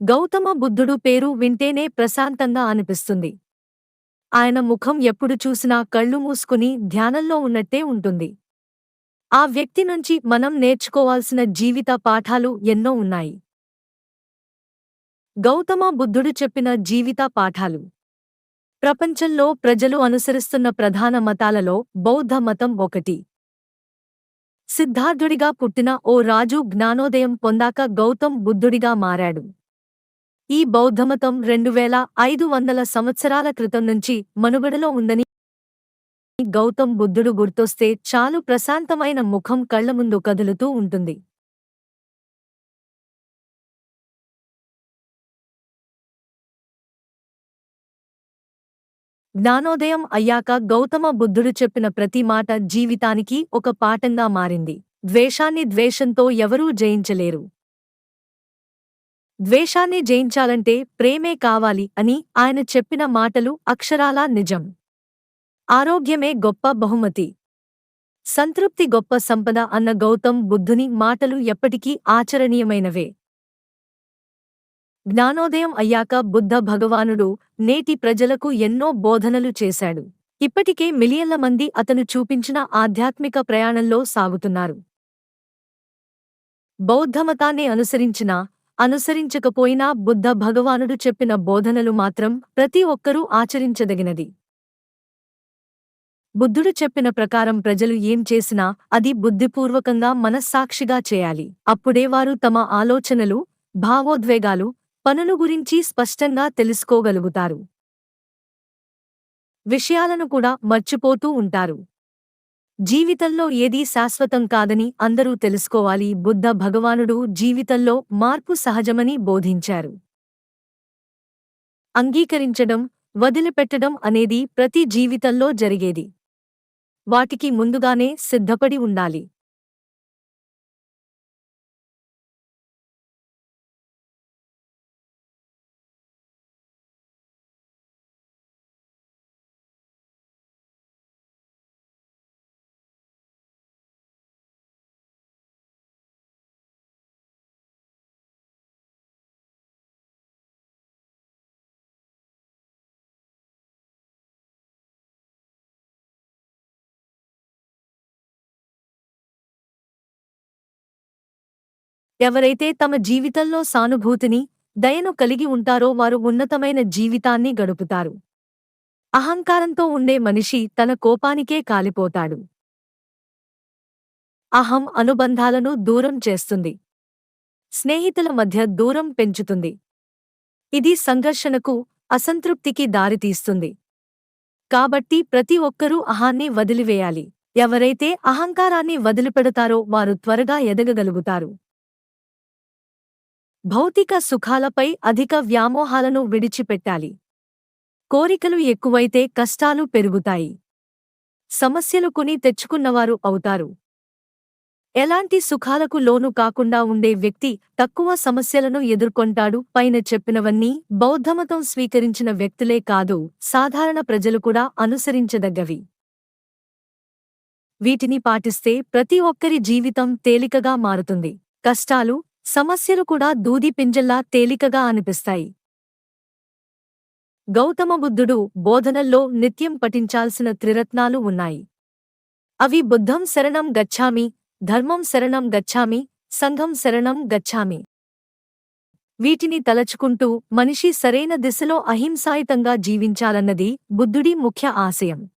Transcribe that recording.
గౌతమ బుద్ధుడు పేరు వింటేనే ప్రశాంతంగా అనిపిస్తుంది. ఆయన ముఖం ఎప్పుడు చూసినా కళ్ళు మూసుకుని ధ్యానంలో ఉన్నట్టే ఉంటుంది. ఆ వ్యక్తి నుంచి మనం నేర్చుకోవాల్సిన జీవిత పాఠాలు ఎన్నో ఉన్నాయి. గౌతమ బుద్ధుడు చెప్పిన జీవిత పాఠాలు. ప్రపంచంలో ప్రజలు అనుసరిస్తున్న ప్రధాన మతాలలో బౌద్ధ మతం ఒకటి. సిద్ధార్థుడిగా పుట్టిన ఓ రాజు జ్ఞానోదయం పొందాక గౌతమ్ బుద్ధుడిగా మారాడు. ఈ బౌద్ధమతం 2500 సంవత్సరాల క్రితం నుంచి మనుగడలో ఉందని గౌతమ్ బుద్ధుడు గుర్తొస్తే చాలు ప్రశాంతమైన ముఖం కళ్లముందు కదులుతూ ఉంటుంది. జ్ఞానోదయం అయ్యాక గౌతమ బుద్ధుడు చెప్పిన ప్రతి మాట జీవితానికి ఒక పాఠంగా మారింది. ద్వేషాన్ని ద్వేషంతో ఎవరూ జయించలేరు. ద్వేషాన్ని జయించాలంటే ప్రేమే కావాలి అని ఆయన చెప్పిన మాటలు అక్షరాలా నిజం. ఆరోగ్యమే గొప్ప బహుమతి, సంతృప్తి గొప్ప సంపద అన్న గౌతమ్ బుద్ధుని మాటలు ఎప్పటికీ ఆచరణీయమైనవే. జ్ఞానోదయం అయ్యాక బుద్ధ భగవానుడు నేటి ప్రజలకు ఎన్నో బోధనలు చేశాడు. ఇప్పటికే మిలియన్ల మంది అతను చూపించిన ఆధ్యాత్మిక ప్రయాణంలో సాగుతున్నారు. బౌద్ధమతాన్ని అనుసరించినా అనుసరించకపోయినా బుద్ధ భగవానుడు చెప్పిన బోధనలు మాత్రం ప్రతి ఒక్కరూ ఆచరించదగినది. బుద్ధుడు చెప్పిన ప్రకారం ప్రజలు ఏం చేసినా అది బుద్ధిపూర్వకంగా మనస్సాక్షిగా చేయాలి. అప్పుడే వారు తమ ఆలోచనలు, భావోద్వేగాలు, పనులు గురించి స్పష్టంగా తెలుసుకోగలుగుతారు. విషయాలను కూడా మర్చిపోతూ ఉంటారు. జీవితంలో ఏదీ శాశ్వతం కాదని అందరూ తెలుసుకోవాలి. బుద్ధ భగవానుడు జీవితంలో మార్పు సహజమని బోధించారు. అంగీకరించడం, వదిలిపెట్టడం అనేది ప్రతి జీవితంలో జరిగేది. వాటికి ముందుగానే సిద్ధపడి ఉండాలి. ఎవరైతే తమ జీవితంలో సానుభూతిని, దయను కలిగి ఉంటారో వారు ఉన్నతమైన జీవితాన్ని గడుపుతారు. అహంకారంతో ఉండే మనిషి తన కోపానికే కాలిపోతాడు. అహం అనుబంధాలను దూరం చేస్తుంది. స్నేహితుల మధ్య దూరం పెంచుతుంది. ఇది సంఘర్షణకు, అసంతృప్తికి దారితీస్తుంది. కాబట్టి ప్రతి ఒక్కరూ అహాన్ని వదిలివేయాలి. ఎవరైతే అహంకారాన్ని వదిలిపెడతారో వారు త్వరగా ఎదగగలుగుతారు. భౌతిక సుఖాలపై అధిక వ్యామోహాలను విడిచిపెట్టాలి. కోరికలు ఎక్కువైతే కష్టాలు పెరుగుతాయి. సమస్యలు కొని తెచ్చుకున్నవారు అవుతారు. ఎలాంటి సుఖాలకు లోను కాకుండా ఉండే వ్యక్తి తక్కువ సమస్యలను ఎదుర్కొంటాడు. పైన చెప్పినవన్నీ బౌద్ధమతం స్వీకరించిన వ్యక్తులే కాదు, సాధారణ ప్రజలు కూడా అనుసరించదగ్గవి. వీటిని పాటిస్తే ప్రతి ఒక్కరి జీవితం తేలికగా మారుతుంది. కష్టాలు, సమస్యలు కూడా దూది పింజల్లా తేలికగా అనిపిస్తాయి. గౌతమ బుద్ధుడు బోధనల్లో నిత్యం పఠించాల్సిన త్రిరత్నాలు ఉన్నాయి. అవి బుద్ధం శరణం గచ్ఛామి, ధర్మం శరణం గచ్ఛామి, సంఘం శరణం గచ్ఛామి. వీటిని తలచుకుంటూ మనిషి సరైన దిశలో అహింసాయుతంగా జీవించాలన్నది బుద్ధుడి ముఖ్య ఆశయం.